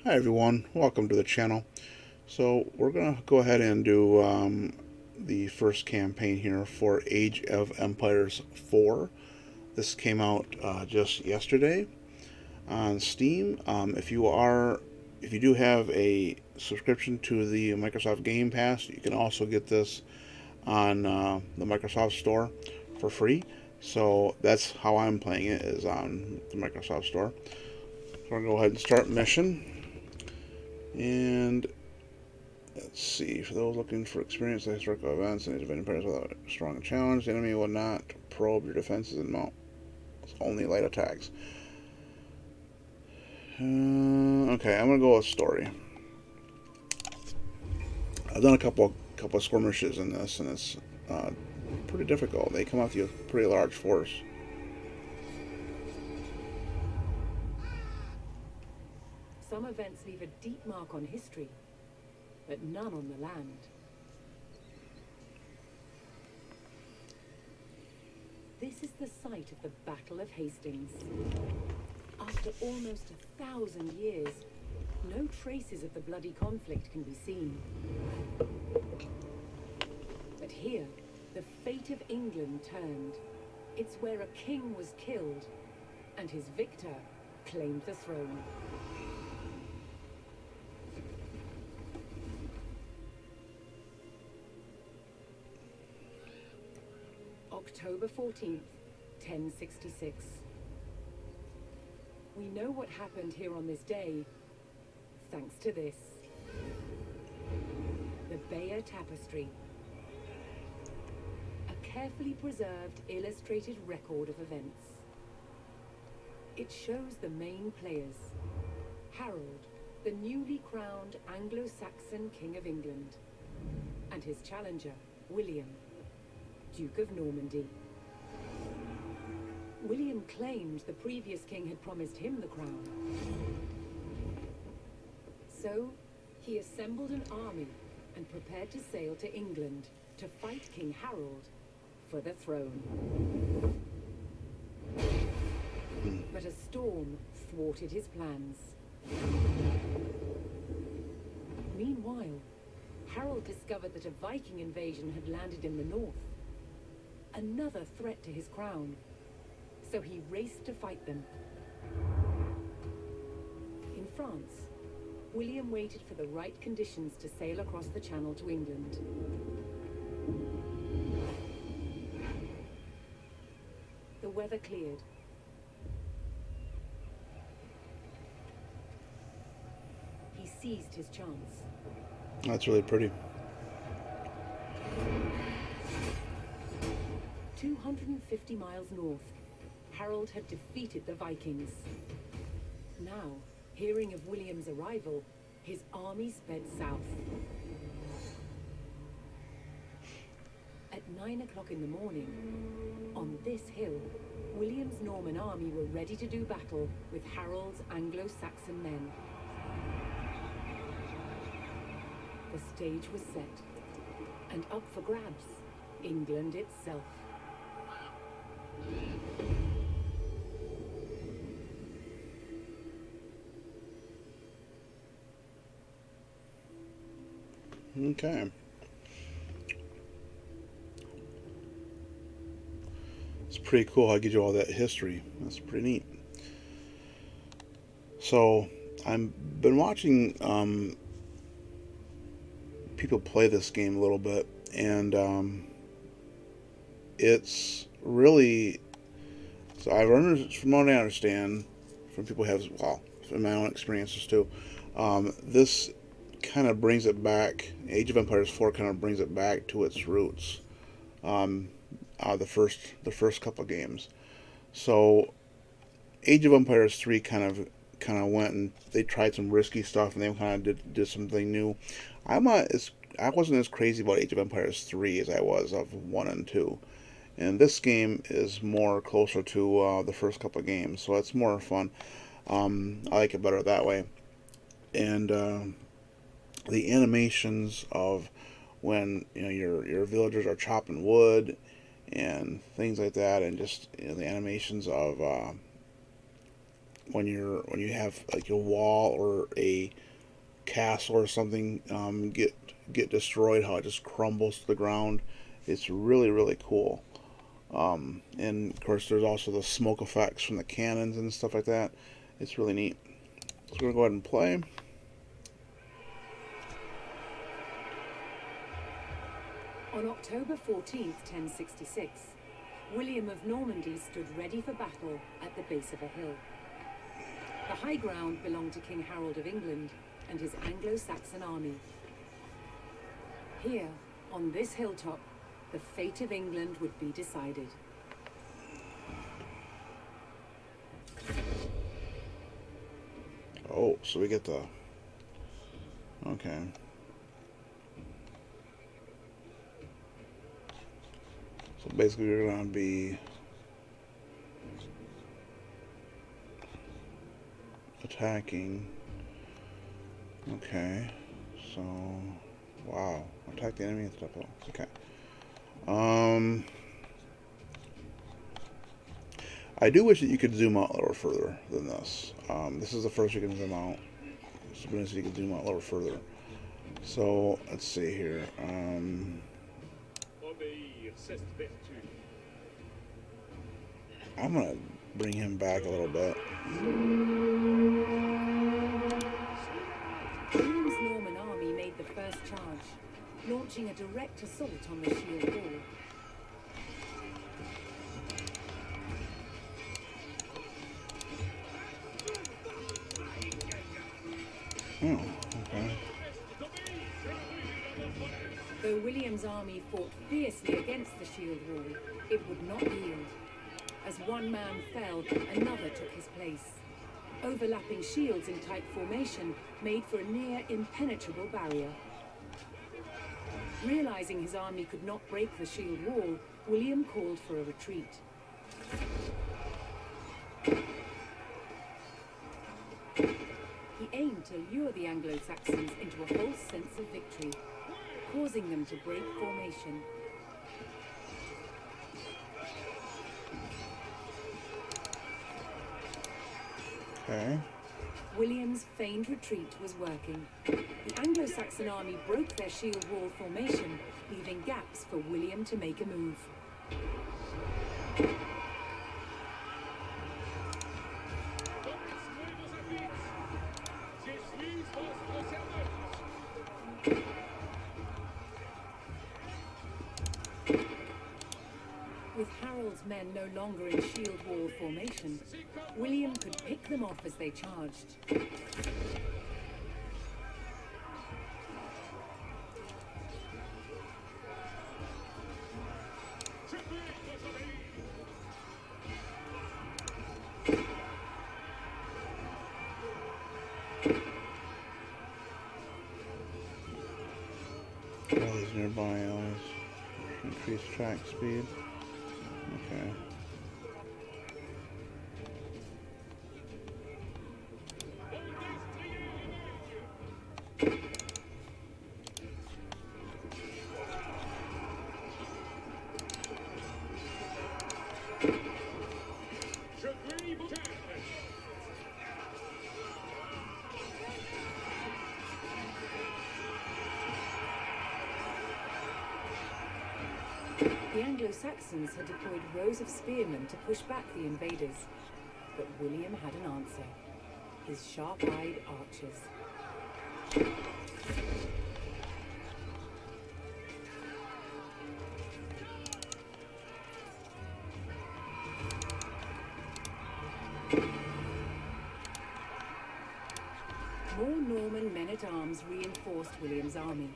Hi everyone, welcome to the channel. So we're going to go ahead and do the first campaign here for Age of Empires 4. This came out just yesterday on Steam. If you do have a subscription to the Microsoft Game Pass, you can also get this on the Microsoft Store for free. So that's how I'm playing it, is on the Microsoft Store. So we're going to go ahead and start mission. And let's see, for those looking for experience in historical events and Age of Empires without a strong challenge, the enemy will not probe your defenses and mount only light attacks. Okay, I'm gonna go with story. I've done a couple of skirmishes in this, and it's pretty difficult. They come out to you with a pretty large force. Some events leave a deep mark on history, but none on the land. This is the site of the Battle of Hastings. After almost 1,000 years, no traces of the bloody conflict can be seen. But here, the fate of England turned. It's where a king was killed, and his victor claimed the throne. October 14th, 1066. We know what happened here on this day, thanks to this. The Bayeux Tapestry. A carefully preserved, illustrated record of events. It shows the main players. Harold, the newly crowned Anglo-Saxon King of England, and his challenger, William, Duke of Normandy. William claimed the previous king had promised him the crown. So, he assembled an army and prepared to sail to England to fight King Harold for the throne. But a storm thwarted his plans. Meanwhile, Harold discovered that a Viking invasion had landed in the north. Another threat to his crown. So he raced to fight them. In France, William waited for the right conditions to sail across the Channel to England. The weather cleared. He seized his chance. That's really pretty. 250 miles north, Harold had defeated the Vikings. Now, hearing of William's arrival, his army sped south. At 9 o'clock in the morning, on this hill, William's Norman army were ready to do battle with Harold's Anglo-Saxon men. The stage was set, and up for grabs, England itself. Okay. It's pretty cool how it gives you all that history. That's pretty neat. So, I've been watching people play this game a little bit, and it's really, so from what I understand, from people who have, well, from my own experiences too, this kind of brings it back. Age of Empires 4 kind of brings it back to its roots. The first couple of games. So Age of Empires 3 kind of went and they tried some risky stuff, and they kind of did something new. I wasn't as crazy about Age of Empires 3 as I was of 1 and 2. And this game is more closer to the first couple of games, so it's more fun. I like it better that way. And the animations of when your villagers are chopping wood and things like that, and just the animations of when you have like a wall or a castle or something get destroyed, how it just crumbles to the ground. It's really really cool. And of course, there's also the smoke effects from the cannons and stuff like that. It's really neat. So we're gonna go ahead and play. On October 14th, 1066, William of Normandy stood ready for battle at the base of a hill. The high ground belonged to King Harold of England and his Anglo-Saxon army. Here, on this hilltop, the fate of England would be decided. Oh, so we get the... Okay. So basically we're going to be attacking. Okay. So, wow. Attack the enemy at the top level. Okay. I do wish that you could zoom out a little further than this. This is the first you can zoom out. So you can zoom out a little further. So, let's see here. I'm going to bring him back a little bit. William's Norman army made the first charge, launching a direct assault on the shield wall. Oh, okay. Though William's army fought fiercely against the shield wall, it would not yield. As one man fell, another took his place. Overlapping shields in tight formation made for a near impenetrable barrier. Realizing his army could not break the shield wall, William called for a retreat. He aimed to lure the Anglo-Saxons into a false sense of victory, causing them to break formation. Okay. William's feigned retreat was working. The Anglo-Saxon army broke their shield wall formation, leaving gaps for William to make a move. With Harold's men no longer in shield wall formation, William could pick them off as they charged. All these nearby allies increase track speed. Okay. The Anglo-Saxons had deployed rows of spearmen to push back the invaders. But William had an answer. His sharp-eyed archers. More Norman men-at-arms reinforced William's army.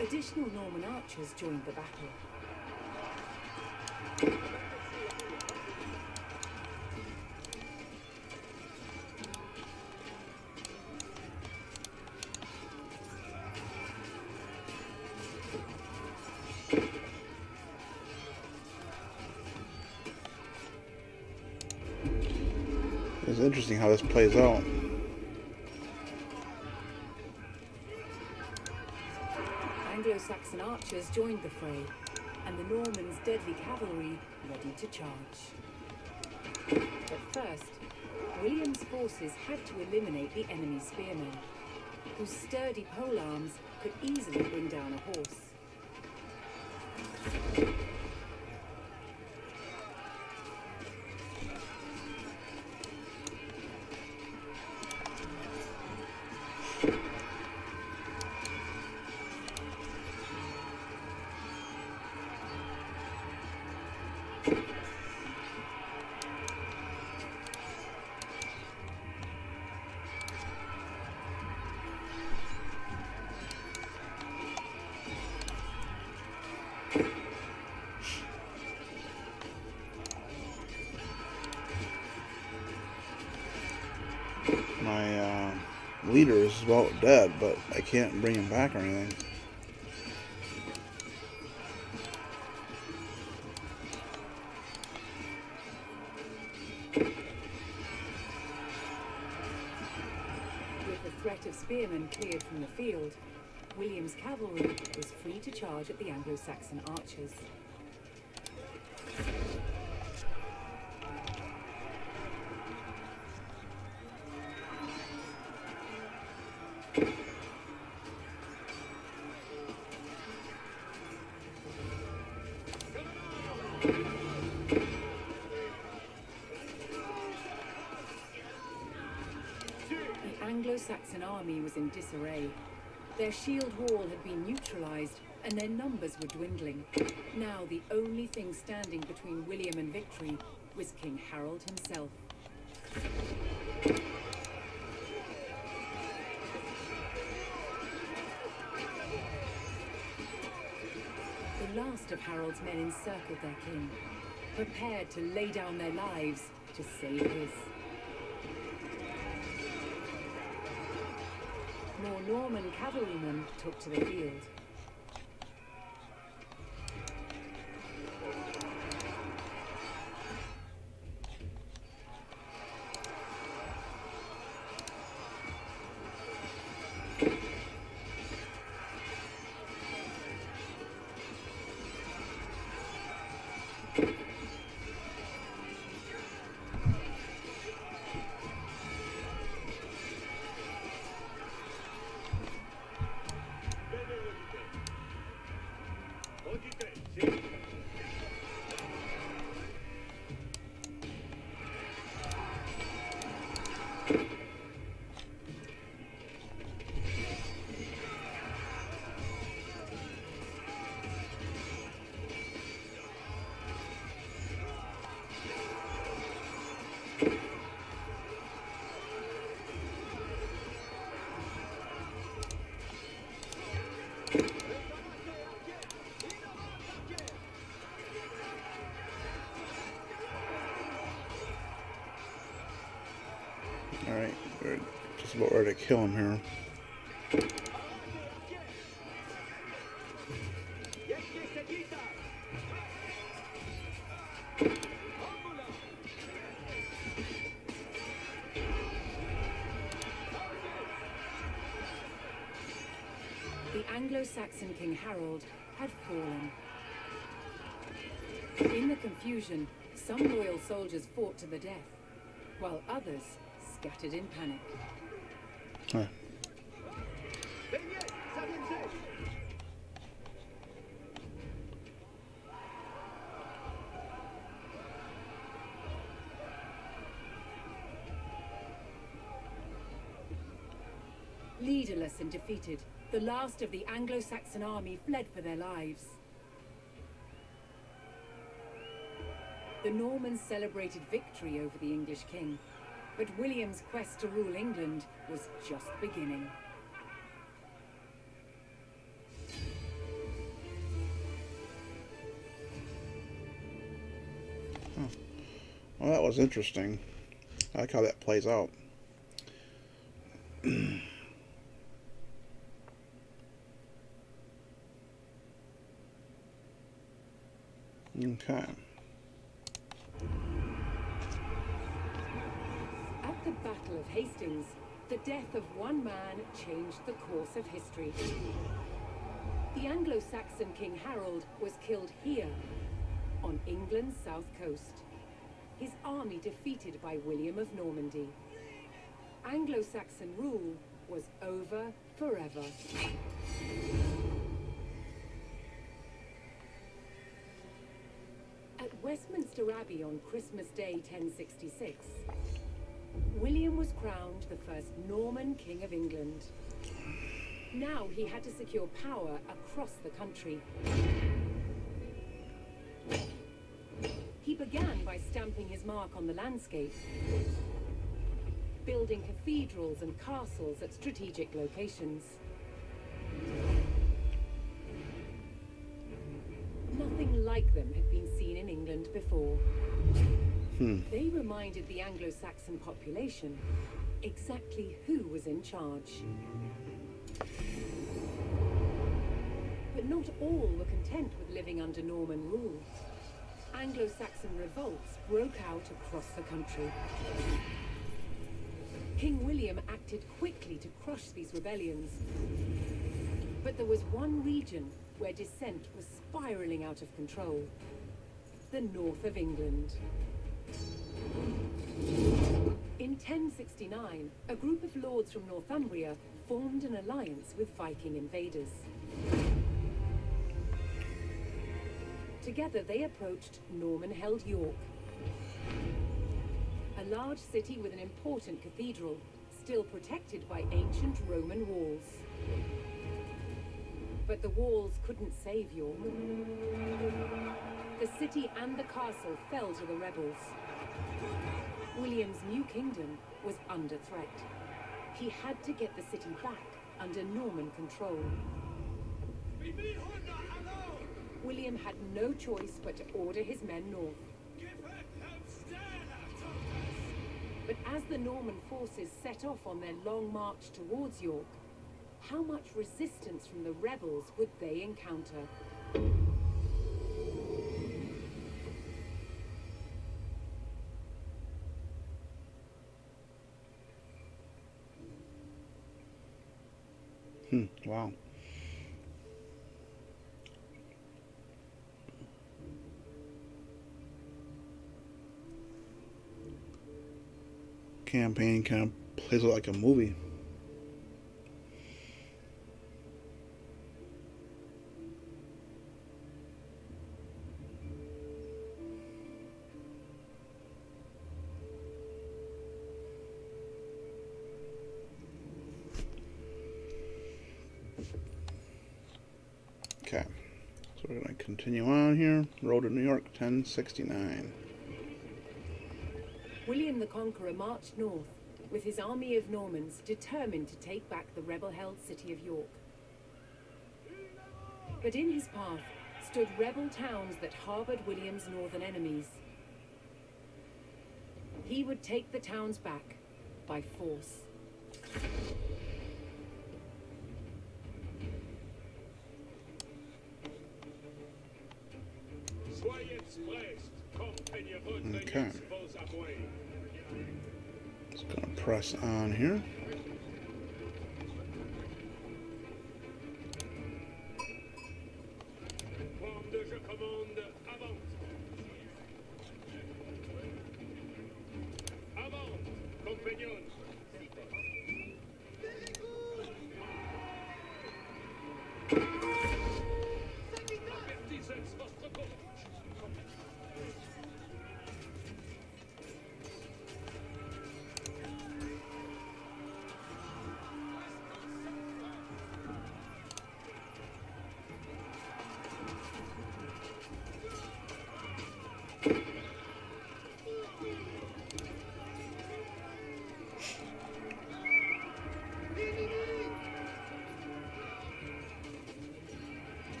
Additional Norman archers joined the battle. It's interesting how this plays out. Anglo-Saxon archers joined the fray, and the Normans' deadly cavalry ready to charge. But first, William's forces had to eliminate the enemy spearmen, whose sturdy polearms could easily bring down a horse. My leader is about dead, but I can't bring him back or anything. With the threat of spearmen cleared from the field, William's cavalry was free to charge at the Anglo-Saxon archers. The Anglo-Saxon army was in disarray. Their shield wall had been neutralized, and their numbers were dwindling. Now the only thing standing between William and victory was King Harold himself. The last of Harold's men encircled their king, prepared to lay down their lives to save his. More Norman cavalrymen took to the field. Alright, we're just about ready to kill him here. The Anglo-Saxon King Harold had fallen. In the confusion, some loyal soldiers fought to the death, while others scattered in panic. Huh. Leaderless and defeated, the last of the Anglo-Saxon army fled for their lives. The Normans celebrated victory over the English king, but William's quest to rule England was just beginning. Well, that was interesting. I like how that plays out. Okay. At Battle of Hastings, the death of one man changed the course of history. The Anglo-Saxon King Harold was killed here, on England's south coast. His army defeated by William of Normandy. Anglo-Saxon rule was over forever. At Westminster Abbey on Christmas Day 1066, William was crowned the first Norman King of England. Now he had to secure power across the country. He began by stamping his mark on the landscape, building cathedrals and castles at strategic locations. Nothing like them had been seen in England before. They reminded the Anglo-Saxon population exactly who was in charge. But not all were content with living under Norman rule. Anglo-Saxon revolts broke out across the country. King William acted quickly to crush these rebellions. But there was one region where dissent was spiraling out of control: the north of England. In 1069, a group of lords from Northumbria formed an alliance with Viking invaders. Together they approached Norman-held York, a large city with an important cathedral, still protected by ancient Roman walls. But the walls couldn't save York. The city and the castle fell to the rebels. William's new kingdom was under threat. He had to get the city back under Norman control. William had no choice but to order his men north. But as the Norman forces set off on their long march towards York, how much resistance from the rebels would they encounter? Wow. Campaign kind of plays like a movie. Okay, so we're going to continue on here. Road to New York, 1069. William the Conqueror marched north, with his army of Normans determined to take back the rebel-held city of York. But in his path stood rebel towns that harbored William's northern enemies. He would take the towns back by force. Okay. Just gonna press on here.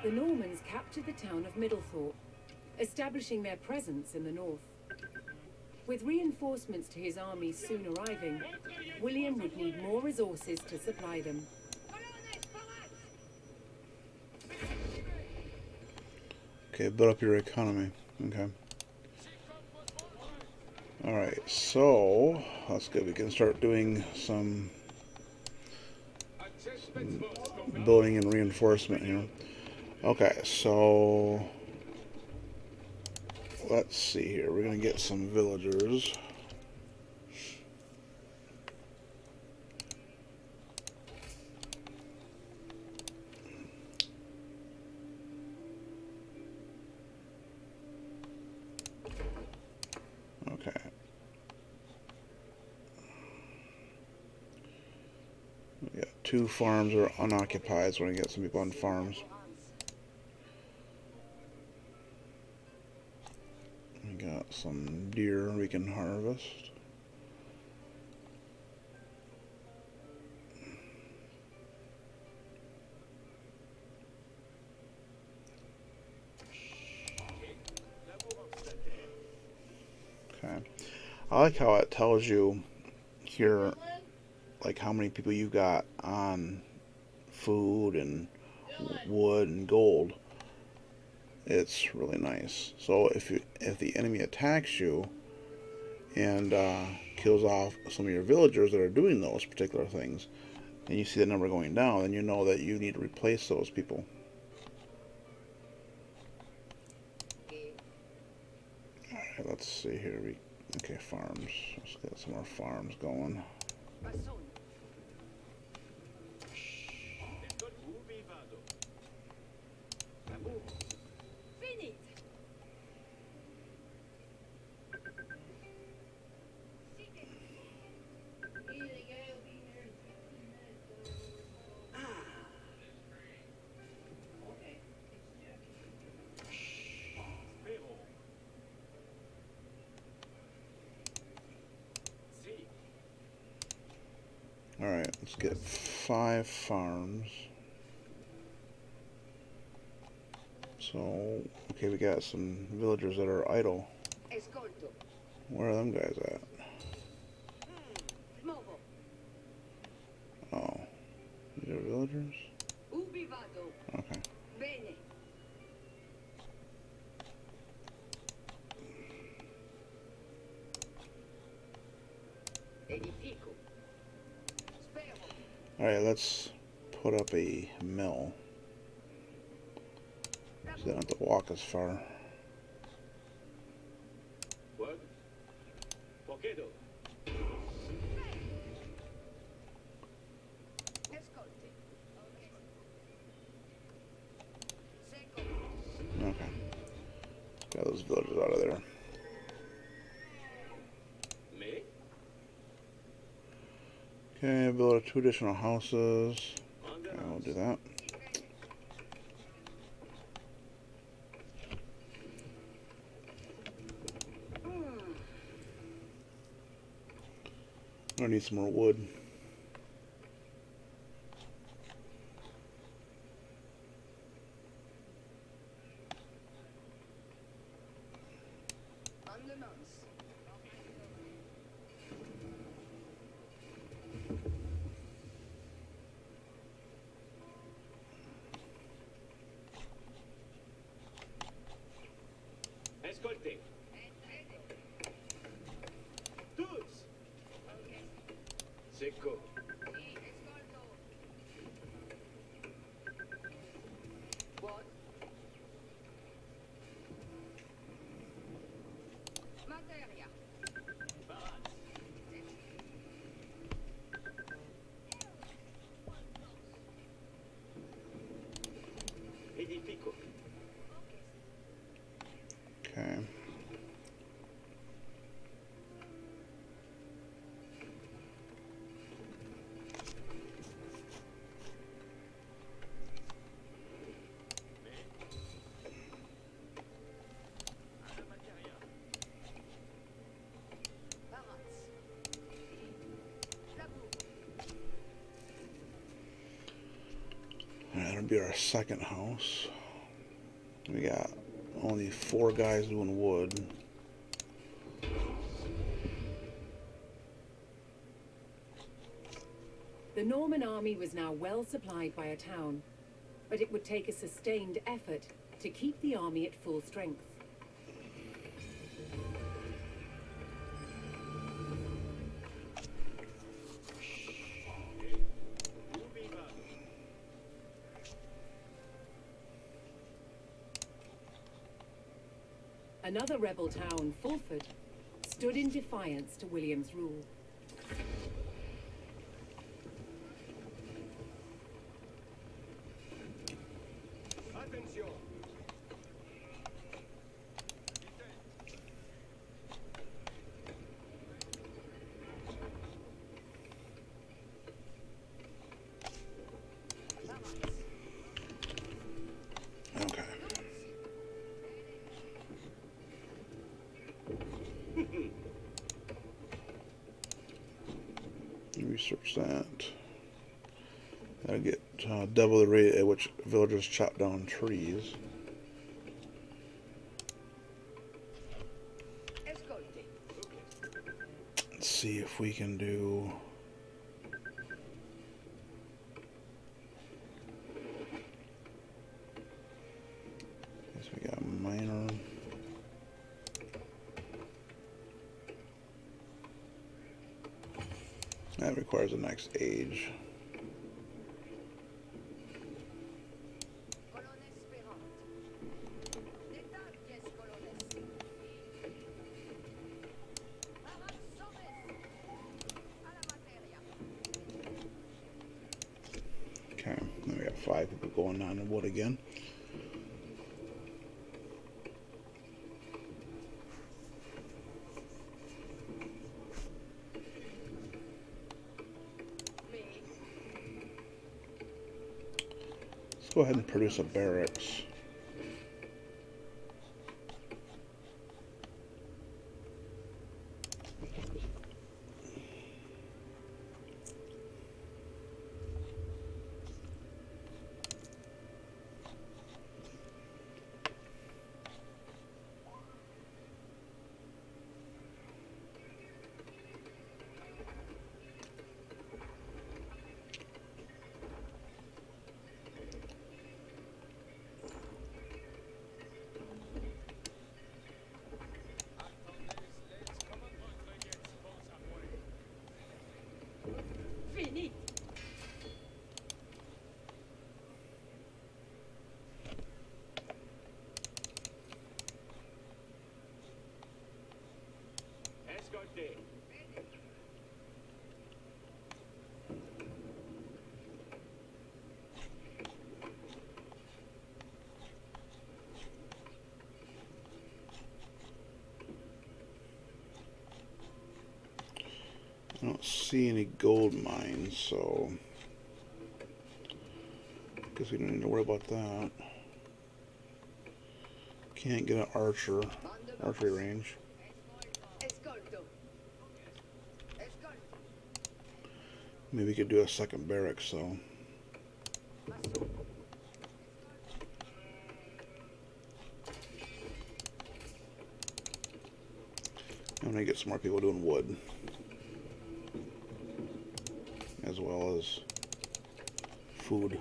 The Normans captured the town of Middlethorpe, establishing their presence in the north. With reinforcements to his army soon arriving, William would need more resources to supply them. Okay, build up your economy. Okay. Alright, so that's good. We can start doing some building and reinforcement here. Okay, so let's see here. We're going to get some villagers. Okay. We got 2 farms are unoccupied, so we're going to get some people on farms. We got some deer we can harvest. Okay. I like how it tells you here, like how many people you got on food and wood and gold. It's really nice. So if the enemy attacks you and kills off some of your villagers that are doing those particular things, and you see the number going down, then you know that you need to replace those people. Alright, let's see here. Okay, farms. Let's get some more farms going. Alright, let's get 5 farms. So, okay, we got some villagers that are idle. Where are them guys at? Oh, these are villagers? Okay. Alright, let's put up a mill. So they don't have to walk as far. Okay. Got those villagers out of there. Okay, build 2 additional houses. Okay, we'll do that. I need some more wood. Okay. That'll be our second house. We got only 4 guys doing wood. The Norman army was now well supplied by a town, but it would take a sustained effort to keep the army at full strength. Another rebel town, Fulford, stood in defiance to William's rule. Okay. Research that. Gotta get double the rate at which villagers chop down trees. Let's see if we can do. Guess we got minor. That requires the next age. Okay, then we got 5 people going on the wood again. Let's go ahead and produce a barracks. I don't see any gold mines, so I guess we don't need to worry about that. Can't get an archery range. Maybe we could do a second barracks, so. I'm gonna get some more people doing wood, as well as food.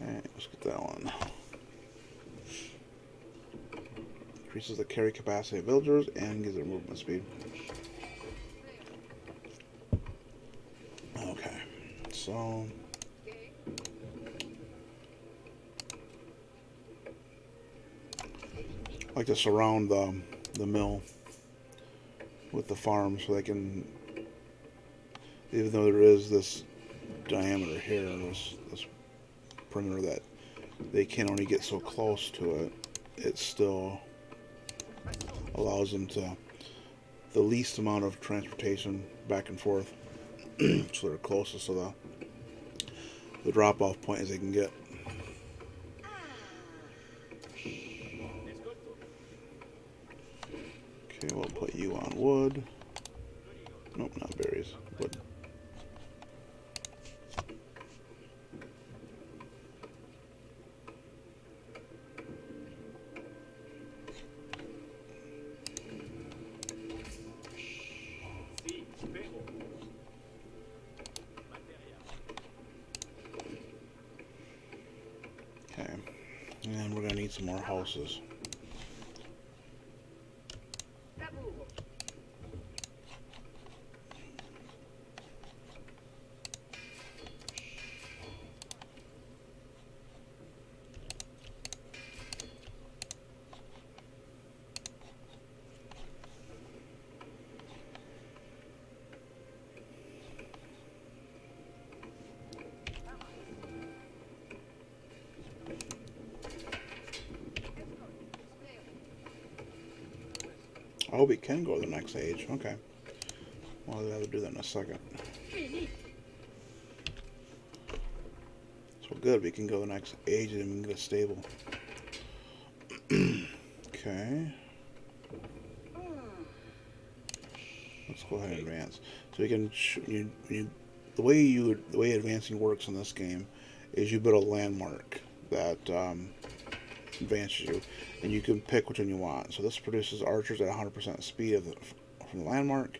Okay, let's get that one. Increases the carry capacity of villagers and gives their movement speed. Okay, so I like to surround the mill with the farm so they can, even though there is this diameter here, this perimeter that they can only get so close to it, it still allows them to the least amount of transportation back and forth so they're closest to the drop-off point as they can get. Okay, we'll put you on wood. Nope, not berries. Wood. more houses. I hope we can go to the next age. Okay. Well, I'll have to do that in a second. So good, we can go to the next age and we can get a stable. Okay. Let's go ahead and advance. So we can the way advancing works in this game is you build a landmark that advances you, and you can pick which one you want. So this produces archers at 100% speed from the landmark.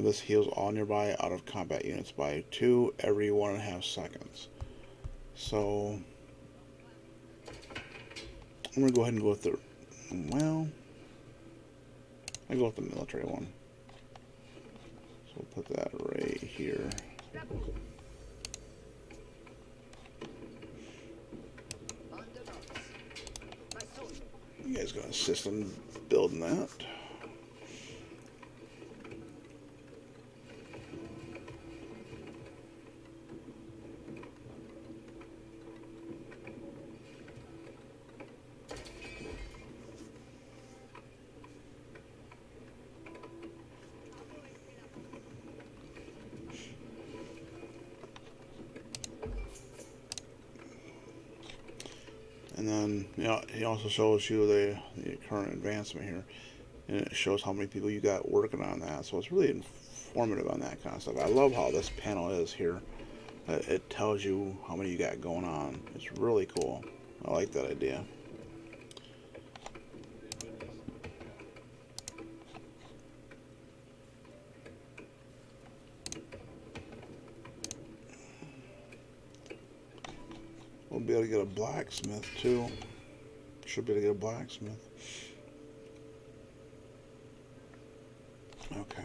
This heals all nearby out of combat units by 2 every 1.5 seconds. So I'm gonna go ahead and go with the I go with the military one. So we'll put that right here. You guys gonna assist in building that. And then, it also shows you the current advancement here, and it shows how many people you got working on that. So it's really informative on that kind of stuff. I love how this panel is here. It tells you how many you got going on. It's really cool. I like that idea. We'll be able to get a blacksmith too. Should be able to get a blacksmith. Okay.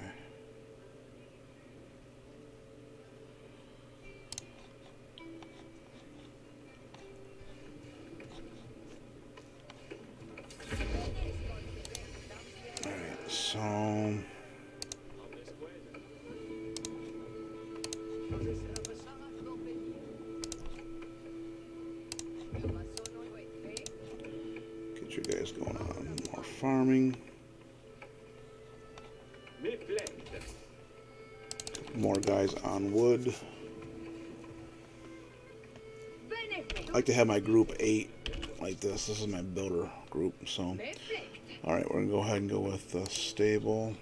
Alright, so get you guys going on more farming. More guys on wood. I like to have my group 8 like this. This is my builder group. So, alright, we're going to go ahead and go with the stable.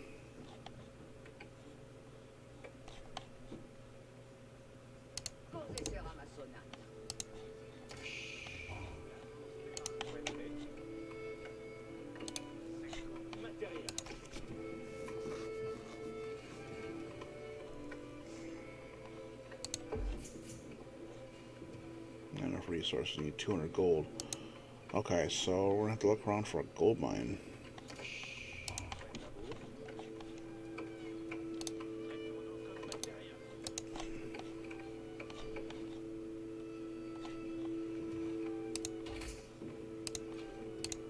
Not enough resources. You need 200 gold. Okay, so we're going to have to look around for a gold mine.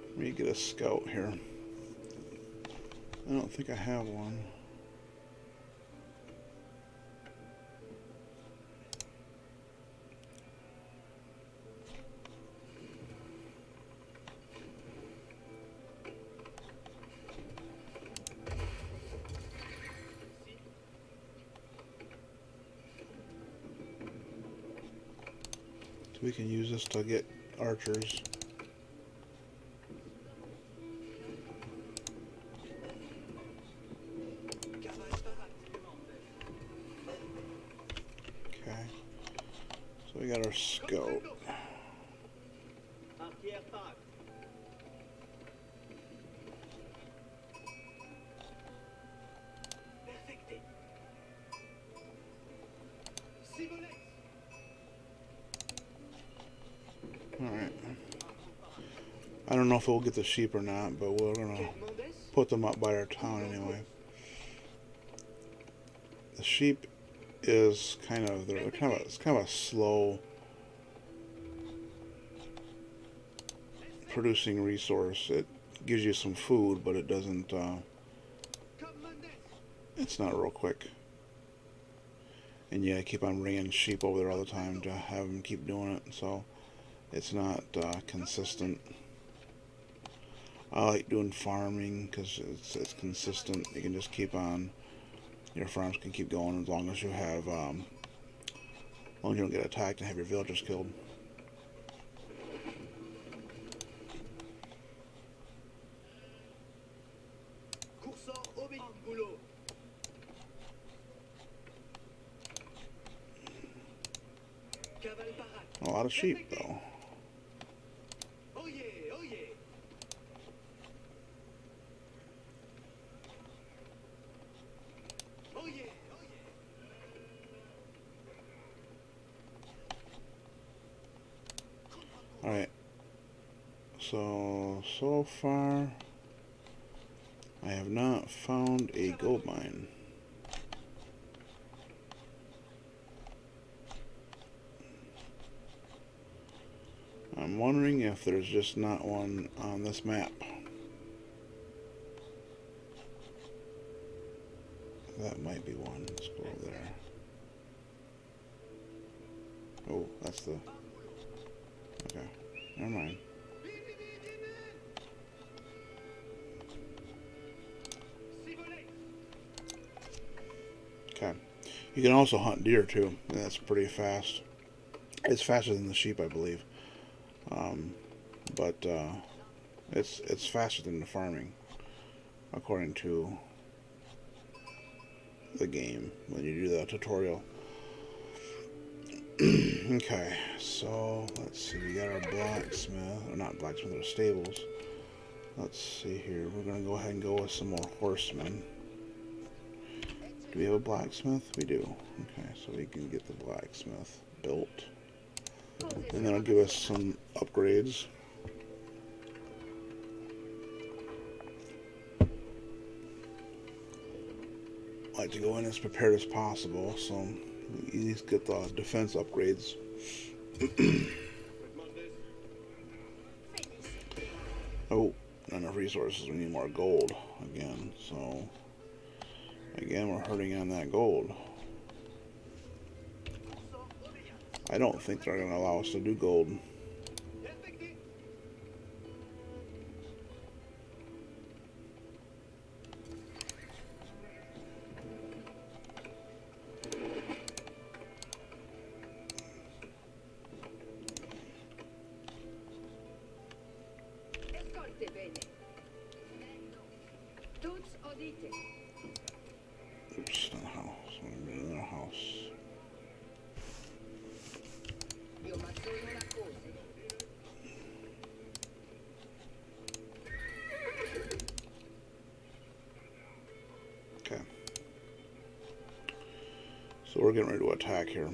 Let me get a scout here. I don't think I have one. So we can use this to get archers. Okay. So we got our scout. Alright. I don't know if we'll get the sheep or not, but we're gonna put them up by our town anyway. The sheep is it's kind of a slow producing resource. It gives you some food, but it doesn't. It's not real quick. And yeah, I keep on bringing sheep over there all the time to have them keep doing it, so it's not consistent. I like doing farming because it's consistent. You can just keep on. Your farms can keep going as long as you have, as long as you don't get attacked and have your villagers killed. A lot of sheep, though. Alright. So far, I have not found a gold mine. I'm wondering if there's just not one on this map. That might be one. Let's go over there. Oh, that's the... Okay, never mind. Okay. You can also hunt deer too. That's pretty fast. It's faster than the sheep, I believe. But it's faster than the farming, according to the game when you do the tutorial. Okay, so let's see. We got our blacksmith, or not blacksmith, our stables. Let's see here. We're gonna go ahead and go with some more horsemen. Do we have a blacksmith? We do. Okay, so we can get the blacksmith built. And that'll give us some upgrades. I like to go in as prepared as possible, so we at least get the defense upgrades. Oh, not enough resources. We need more gold again, so again we're hurting on that gold. I don't think they're going to allow us to do gold. Oops, not a house. I'm in a house. Okay. So we're getting ready to attack here.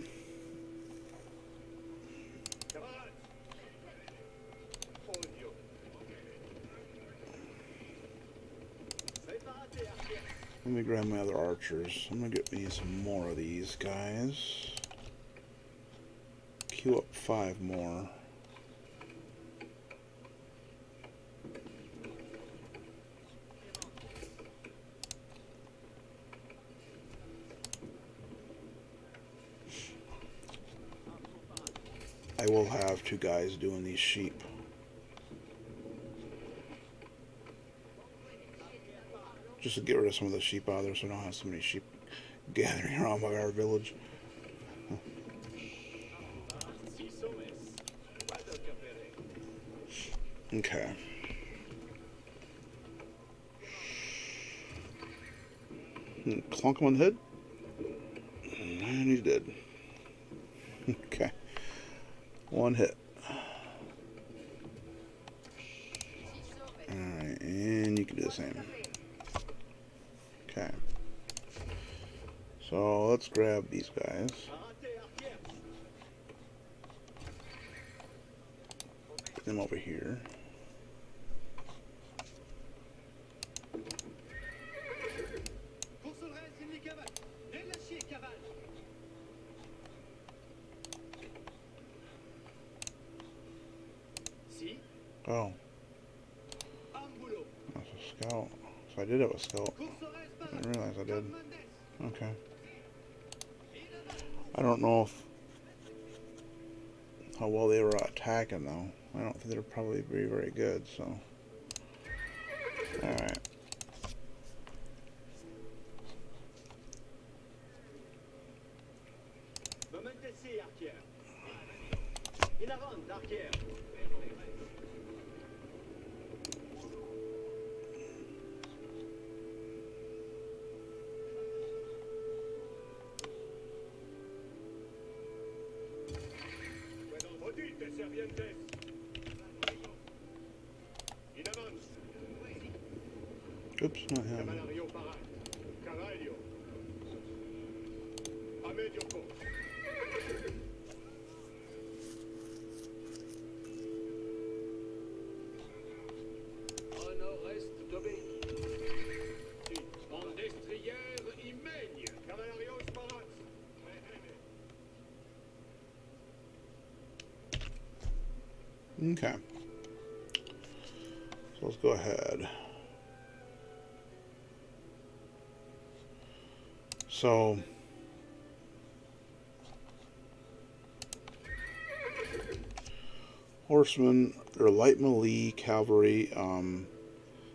Let me grab my other archers. I'm gonna get me some more of these guys. Queue up 5 more. I will have 2 guys doing these sheep. Just to get rid of some of the sheep out of there so we don't have so many sheep gathering around by our village. Okay. Clunk him on the head. And he's dead. Okay. 1 hit. Alright, and you can do the same. Okay. So let's grab these guys. Put them over here. Scout. So I did have a scout. I didn't realize I did. Okay. I don't know if how well they were attacking though. I don't think they're probably very good. So, all right. Oops, not him. Okay. So let's go ahead. So horsemen, they're light melee cavalry.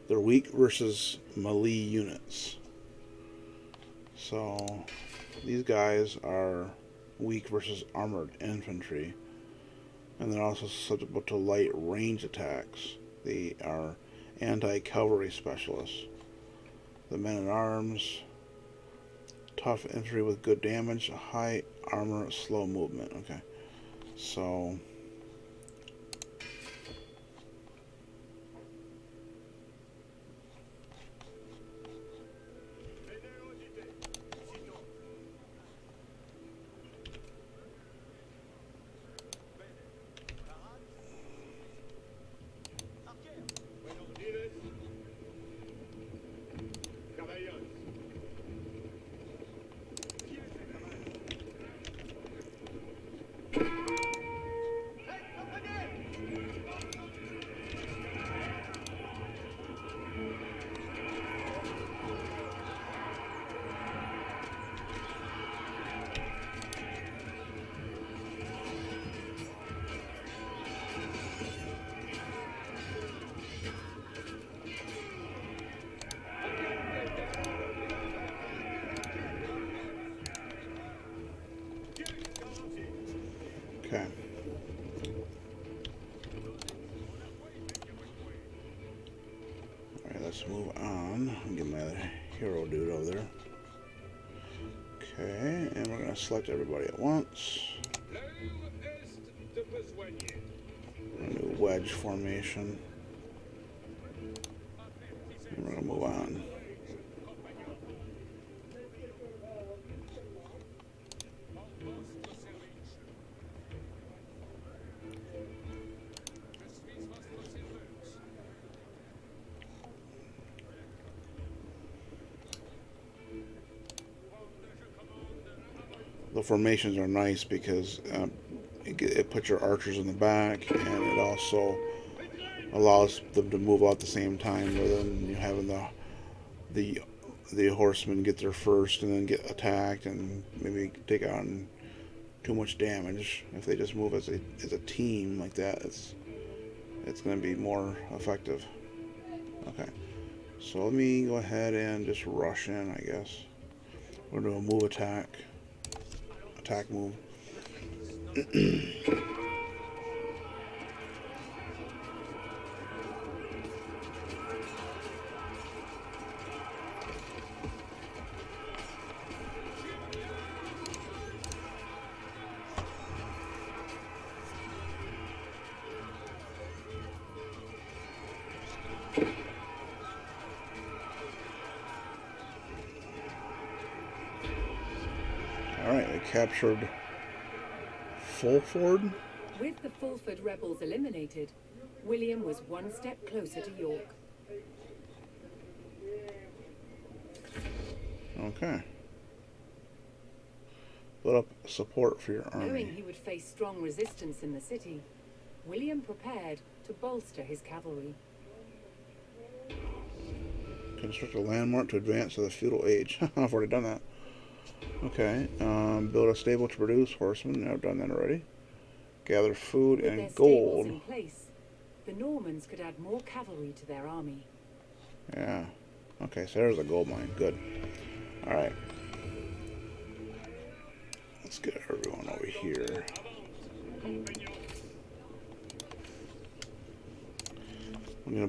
They're weak versus melee units. So these guys are weak versus armored infantry. And they're also susceptible to light range attacks. They are anti-cavalry specialists. The men-at-arms, tough infantry with good damage, high armor, slow movement. Okay, so okay. Alright, let's move on and get my other hero dude over there. Okay, and we're going to select everybody at once. A new wedge formation. And we're going to move on. The formations are nice because it puts your archers in the back, and it also allows them to move out at the same time, rather than you having the horsemen get there first and then get attacked and maybe take on too much damage. If they just move as a team like that, it's going to be more effective. Okay, so let me go ahead and just rush in, I guess. We're going to do a move attack move. Alright, we captured Fulford. With the Fulford rebels eliminated, William was one step closer to York. Okay. Build up support for your army. Knowing he would face strong resistance in the city, William prepared to bolster his cavalry. Construct a landmark to advance to the feudal age. I've already done that. Okay. Build a stable to produce horsemen. I've done that already. Gather food With and their gold. stables in place, the Normans could add more cavalry to their army. Yeah. Okay, so there's a gold mine. Good. Alright. Let's get everyone over here. I'm gonna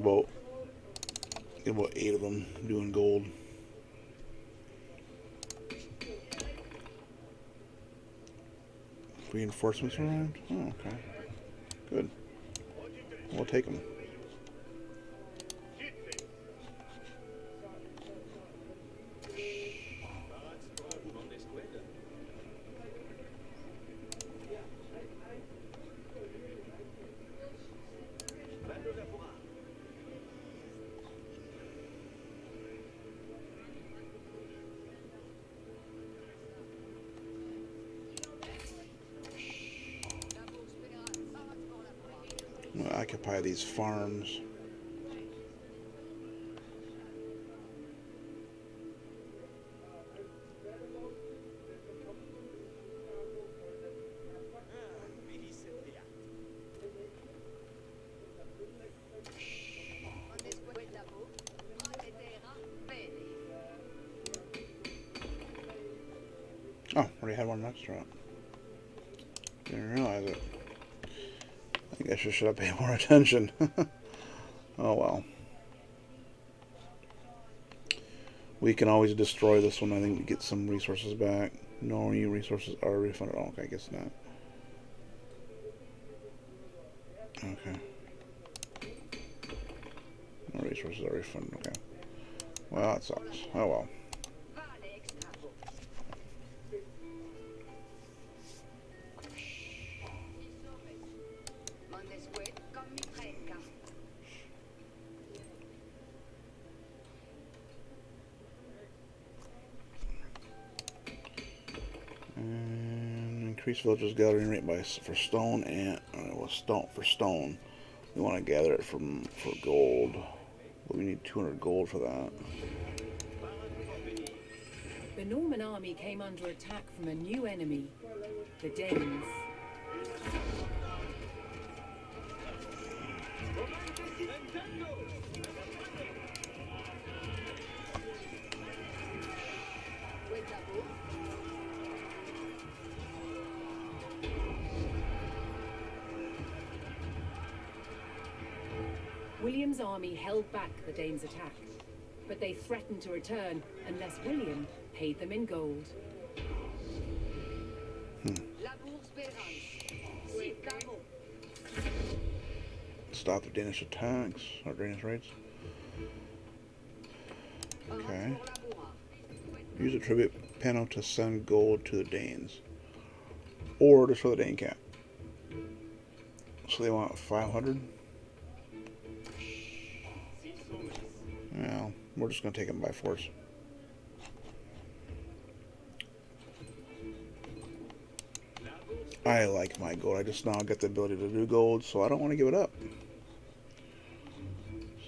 get about 8 of them doing gold. Reinforcements around? Oh, okay. Good. We'll take them. I'm gonna occupy these farms. Oh, already had one extra up. Didn't realize it. I guess I should have paid more attention. Oh well. We can always destroy this one, I think, to get some resources back. No new resources are refunded. Oh, okay, I guess not. Okay. No resources are refunded. Okay. Well, that sucks. Oh well. And increase villagers gathering rate by for stone and for stone. We want to gather it for gold, but we need 200 gold for that. The Norman army came under attack from a new enemy, the Danes. William's army held back the Danes' attack, but they threatened to return unless William paid them in gold. Stop the Danish attacks or Danish raids. Okay. Use a tribute panel to send gold to the Danes, or destroy the Dane camp. So they want 500. Well, we're just going to take them by force. I like my gold. I just now get the ability to do gold, so I don't want to give it up.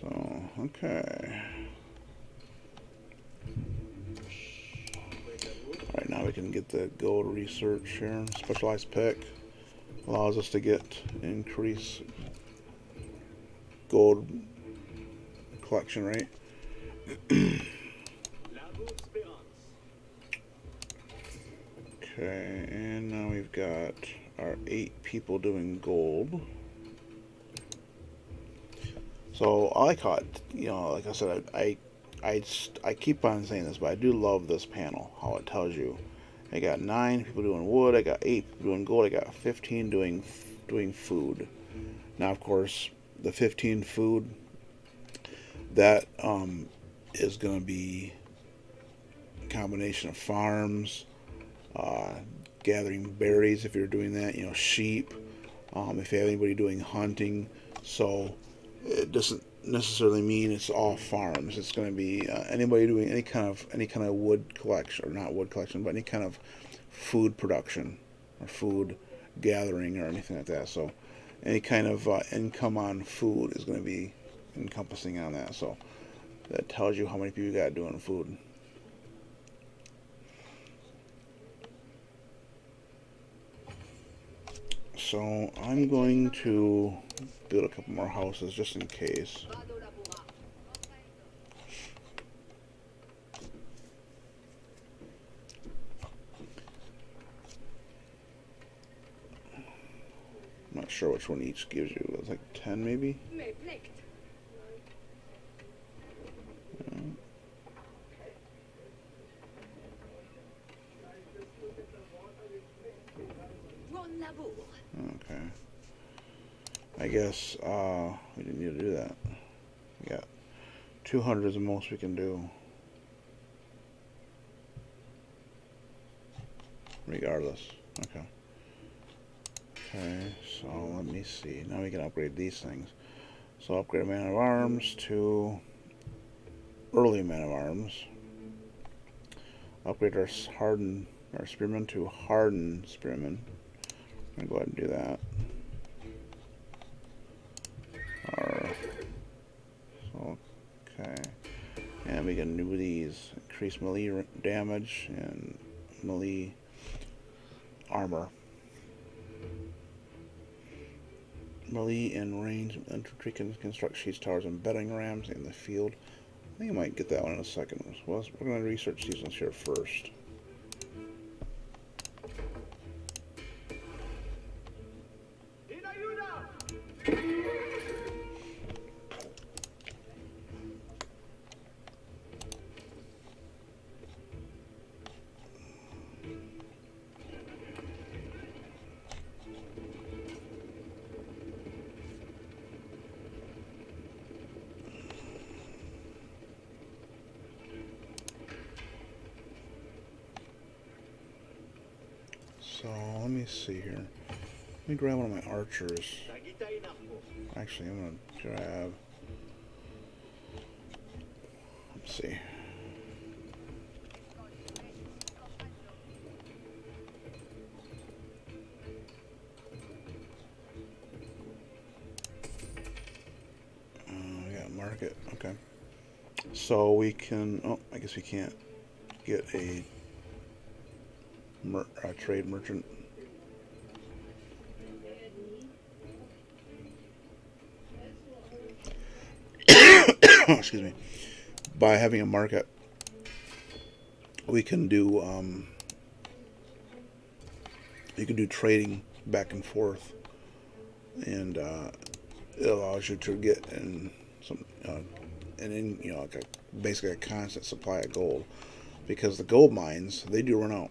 So, okay. Alright, now we can get the gold research here. Specialized pick allows us to get increase gold collection rate. Okay, and now we've got our 8 people doing gold. So I like how it, like I said, I keep on saying this, but I do love this panel, how it tells you. I got 9 people doing wood, I got 8 people doing gold, I got 15 doing food. Now, of course, the 15 food, that is going to be a combination of farms, gathering berries if you're doing that, sheep, if you have anybody doing hunting. So it doesn't necessarily mean it's all farms. It's going to be anybody doing any kind of wood collection, or not wood collection, but any kind of food production or food gathering or anything like that. So any kind of income on food is going to be encompassing on that. So that tells you how many people you got doing food. So I'm going to build a couple more houses just in case. I'm not sure which one each gives you. It's like 10 maybe? Okay. I guess we didn't need to do that. Yeah. 200 is the most we can do. Regardless. Okay. Okay, so let me see. Now we can upgrade these things. So upgrade Man of Arms to early Man of Arms. Upgrade our Spearmen to hardened Spearmen. I'm gonna go ahead and do that. Okay. And we can do these. Increase melee damage and melee armor. Melee and range infantry can construct siege towers and betting rams in the field. I think I might get that one in a second. Well, we're going to research these ones here first. So let me see here. Let me grab one of my archers. Actually, I'm going to grab... Let's see. Yeah, market. Okay. So we can... Oh, I guess we can't get a trade merchant. Excuse me. By having a market, we can do you can do trading back and forth, and it allows you to get in some like basically a constant supply of gold, because the gold mines, they do run out.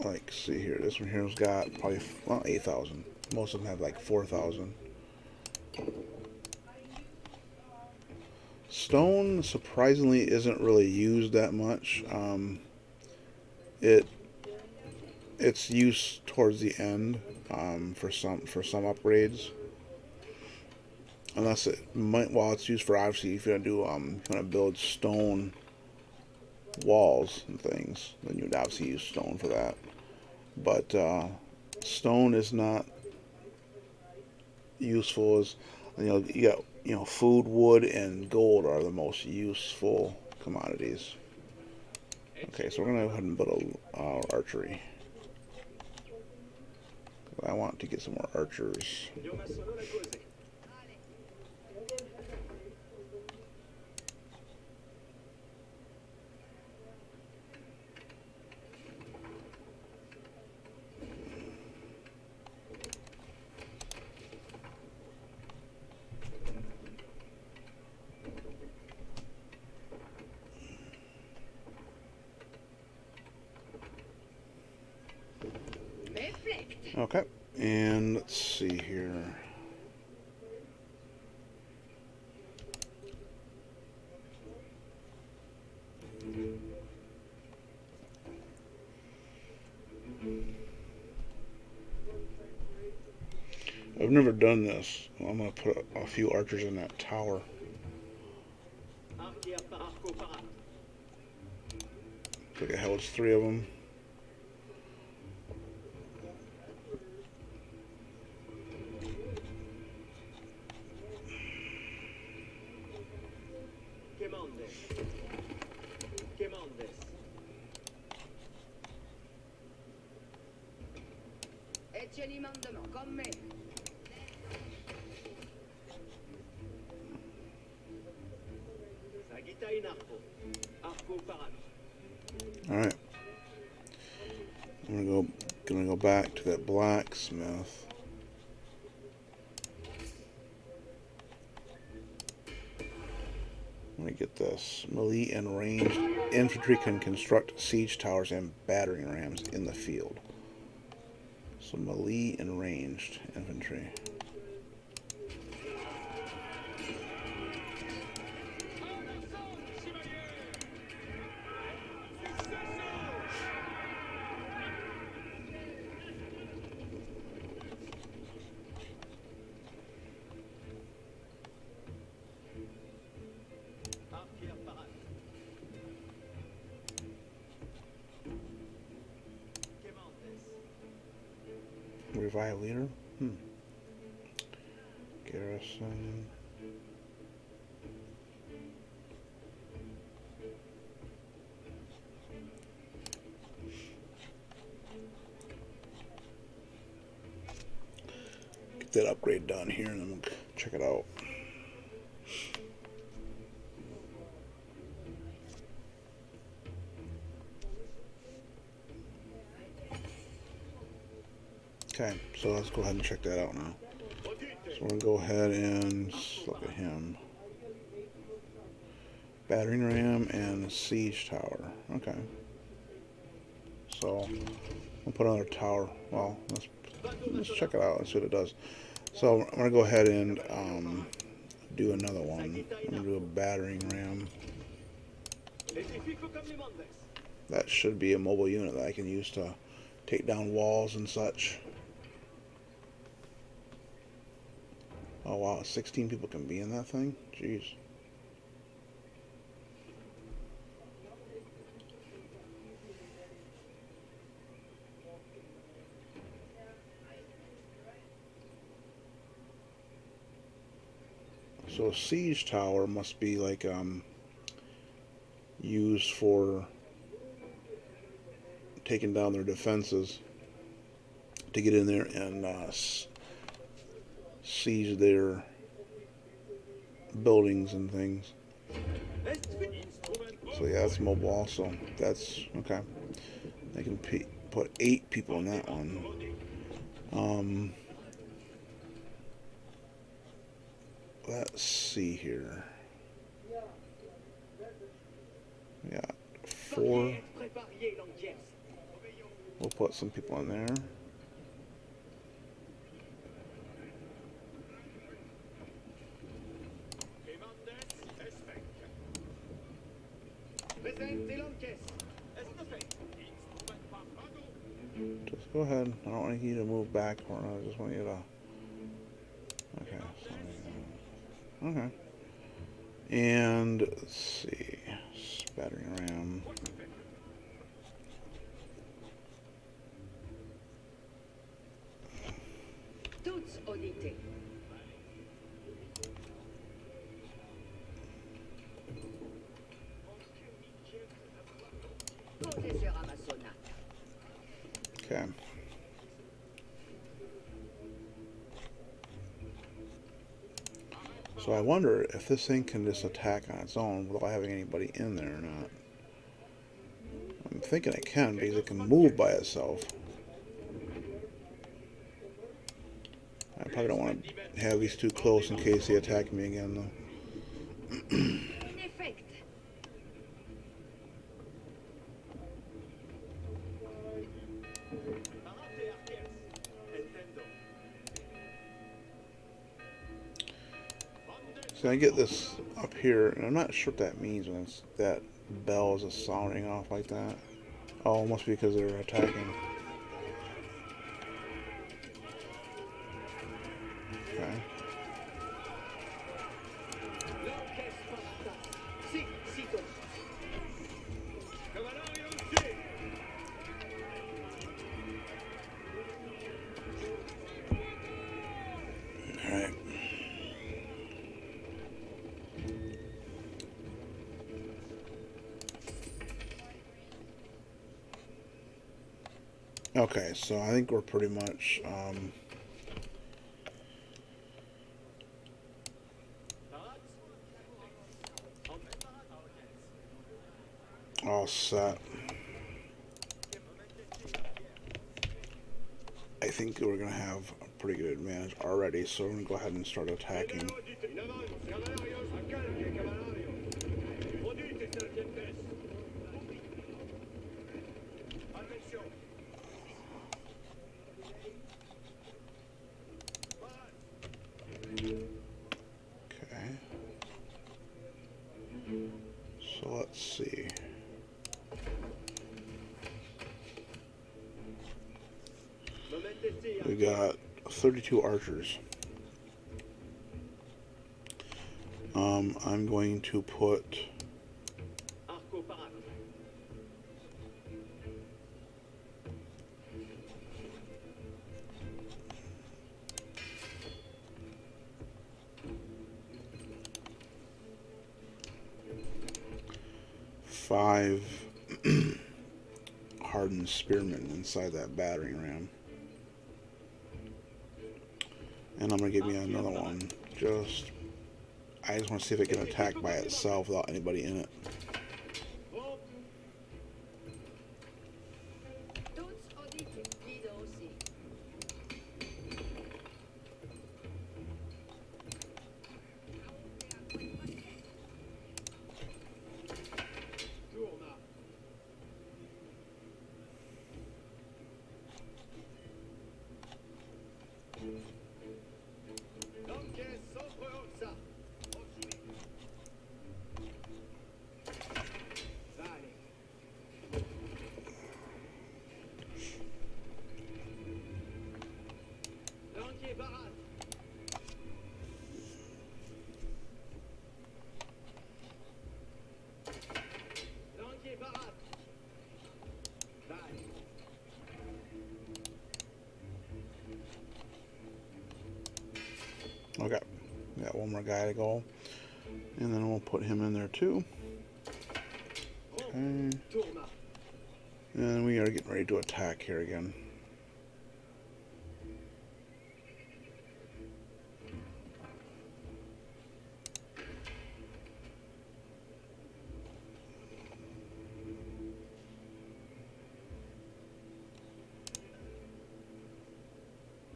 Like, see here, this one here's got probably 8,000. Most of them have like 4,000. Stone surprisingly isn't really used that much. It's used towards the end for some upgrades. Unless it might, well, it's used for, obviously, if you're gonna do if you want to build stone walls and things, then you'd obviously use stone for that. But stone is not useful as, you got, food, wood, and gold are the most useful commodities. Okay, so we're gonna go ahead and build archery. I want to get some more archers. Okay, and let's see here. I've never done this. I'm going to put a few archers in that tower. Look at how it's 3 of them. All right. Gonna go back to that blacksmith. Let me get this. Melee and ranged infantry can construct siege towers and battering rams in the field. So melee and ranged infantry. Revive leader? Garrison. Get that upgrade done here and then we'll check it out. Okay, so let's go ahead and check that out now. So we're going to go ahead and look at him. Battering ram and siege tower. Okay. So we'll put another tower. Well, let's check it out and see what it does. So I'm going to go ahead and do another one. I'm going to do a battering ram. That should be a mobile unit that I can use to take down walls and such. Oh wow, 16 people can be in that thing? Jeez. So a siege tower must be like used for taking down their defenses to get in there and siege their buildings and things. So yeah, that's mobile also. That's okay. They can put 8 people in that one. Let's see here. We got 4. We'll put some people in there. Just go ahead. I don't want you to move back, or I just want you to. Okay. So, okay. And let's see. Battering ram. Toutes unités. Professeur Amazona. Okay. So I wonder if this thing can just attack on its own without having anybody in there or not. I'm thinking it can because it can move by itself. I probably don't want to have these too close in case they attack me again though. So I get this up here, and I'm not sure what that means when it's, that bell is just sounding off like that. Oh, it must be because they're attacking. Okay. Alright. Okay, so I think we're pretty much all set. I think we're going to have a pretty good advantage already, so we're going to go ahead and start attacking. Okay. So let's see. We got 32 archers. I'm going to put five hardened spearmen inside that battering ram. And I'm going to give me another one. I just want to see if it can attack by itself without anybody in it. Okay, we got one more guy to go, and then we'll put him in there too. Okay, and we are getting ready to attack here again.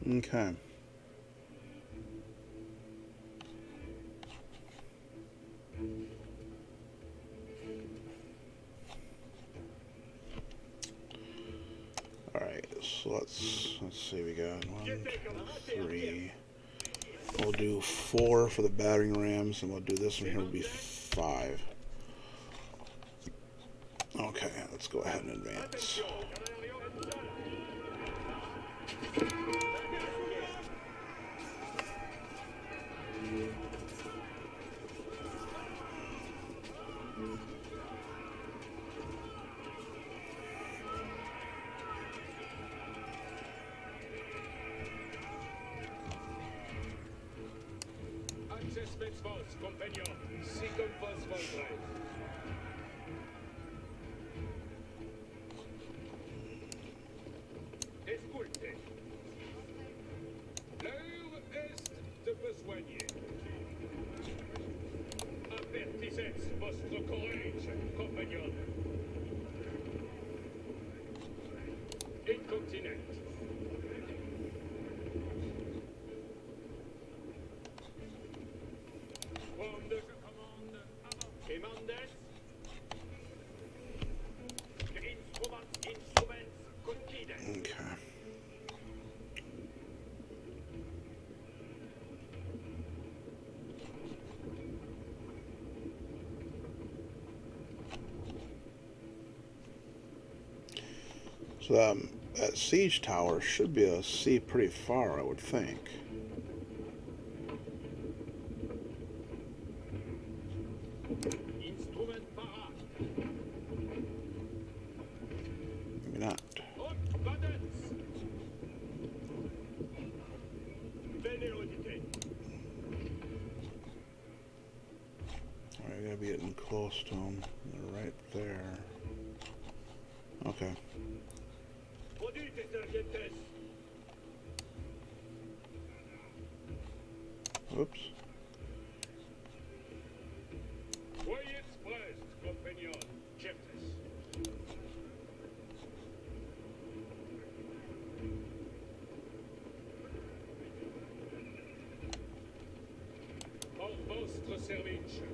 Okay. Alright, so let's see, we got 1, 2, 3. We'll do 4 for the battering rams, and we'll do this one here will be 5. Okay, let's go ahead and advance. Okay. So that siege tower should be able to see pretty far, I would think. Maybe not. Alright, I gotta be getting close to them. They're right there. Okay. Oops. Vostro servizio.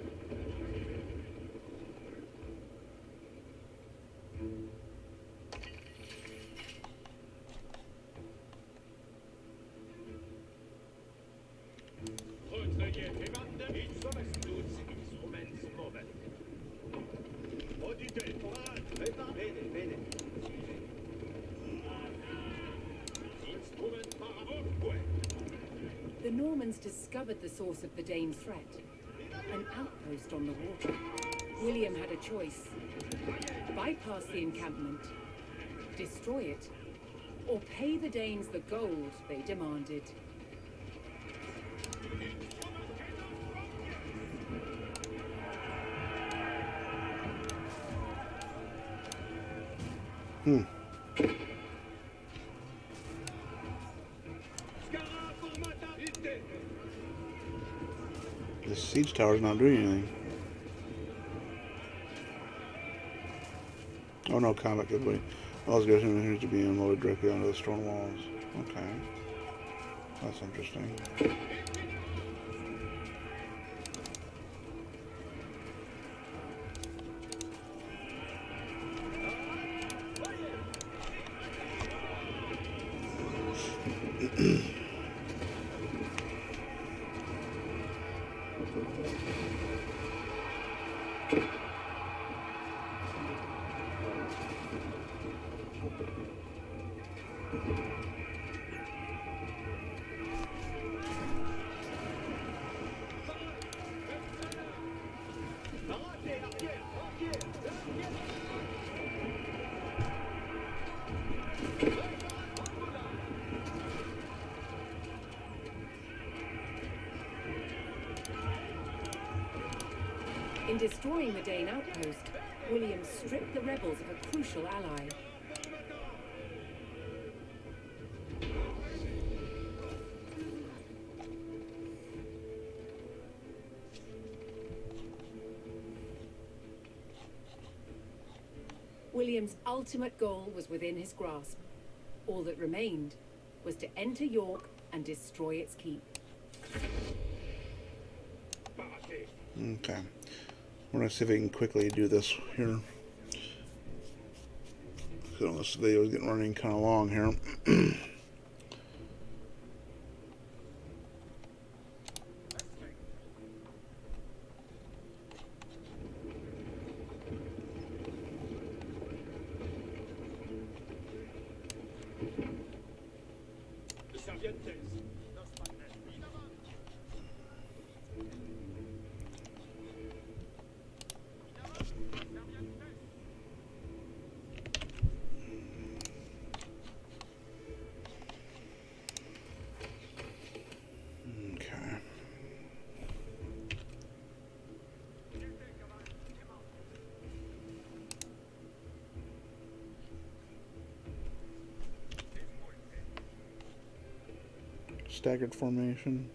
Retraiete bande, il sovrestuz instruments moven. Odite, bene, bene. Instrument paravocque. The Normans discovered the source of the Dane threat, an outpost on the water. William had a choice: bypass the encampment, destroy it, or pay the Danes the gold they demanded. The siege tower's not doing anything. Oh no, combat capability. All those guys appears to be unloaded directly onto the stone walls. Okay. That's interesting. In destroying the Dane outpost, William stripped the rebels of a crucial ally. William's ultimate goal was within his grasp. All that remained was to enter York and destroy its keep. Okay. We're going to see if we can quickly do this here. So this video is getting running kind of long here. Okay. Staggered formation.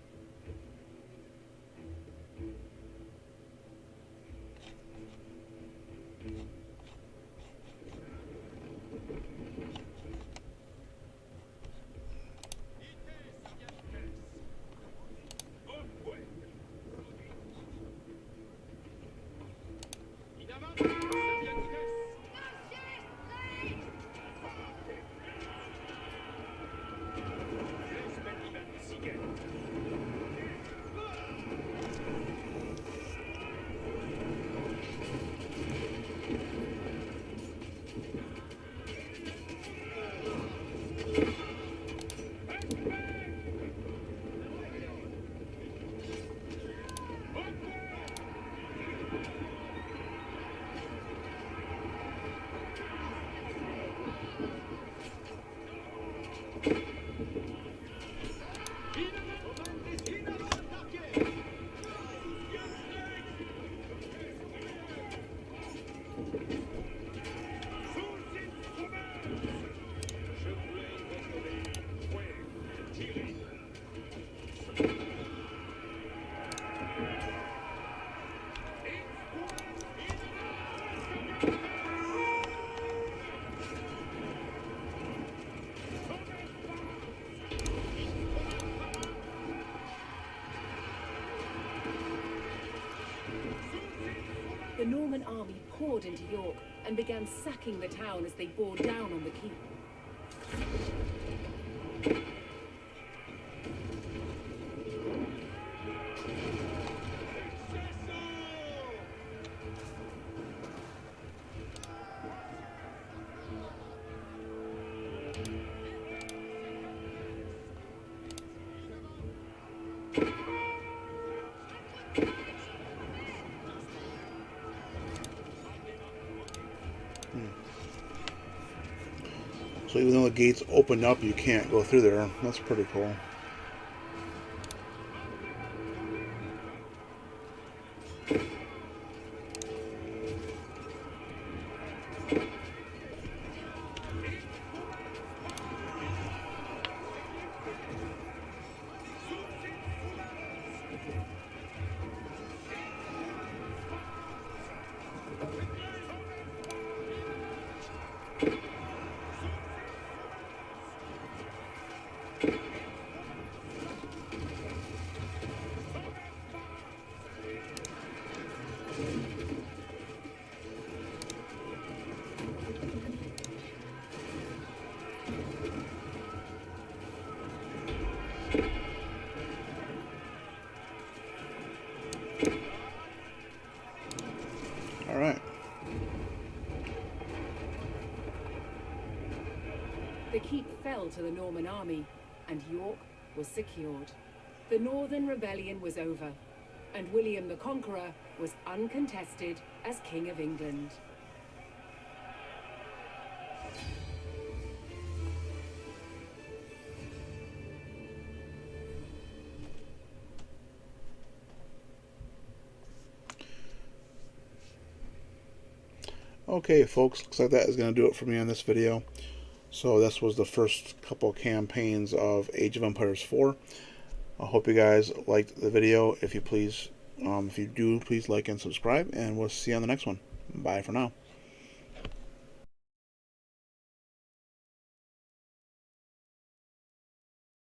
Norman army poured into York and began sacking the town as they bore down on the keep. So even though the gates open up, you can't go through there. That's pretty cool. All right. The keep fell to the Norman army, and York was secured. The Northern Rebellion was over, and William the Conqueror was uncontested as King of England. Okay, folks, looks like that is going to do it for me on this video. So this was the first couple campaigns of Age of Empires 4. I hope you guys liked the video. If you do, please like and subscribe, and we'll see you on the next one. Bye for now.